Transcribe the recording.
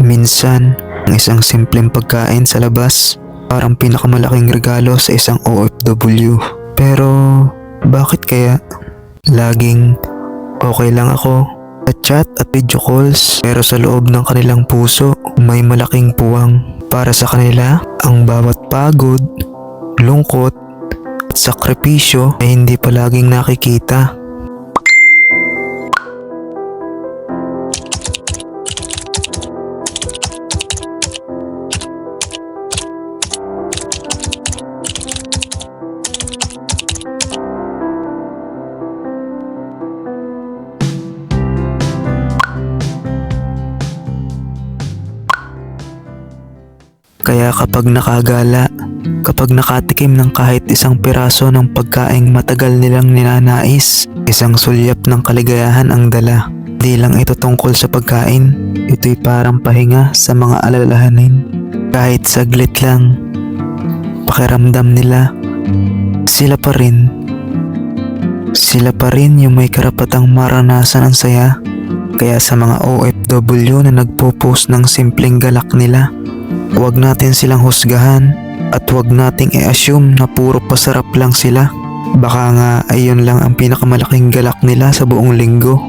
Minsan, ang isang simpleng pagkain sa labas parang pinakamalaking regalo sa isang OFW. Pero bakit kaya? Laging okay lang ako sa chat at video calls, pero sa loob ng kanilang puso may malaking puwang. Para sa kanila, ang bawat pagod, lungkot at sakripisyo ay hindi palaging nakikita. Kaya kapag nakagala, kapag nakatikim ng kahit isang piraso ng pagkaing matagal nilang ninanais, isang sulyap ng kaligayahan ang dala. Di lang ito tungkol sa pagkain, ito'y parang pahinga sa mga alalahanin. Kahit saglit lang, pakiramdam nila, sila pa rin. Sila pa rin yung may karapatang maranasan ang saya. Kaya sa mga OFW na nagpo-post ng simpleng galak nila, huwag natin silang husgahan at huwag nating i-assume na puro pasarap lang sila. Baka nga ay yun lang ang pinakamalaking galak nila sa buong linggo.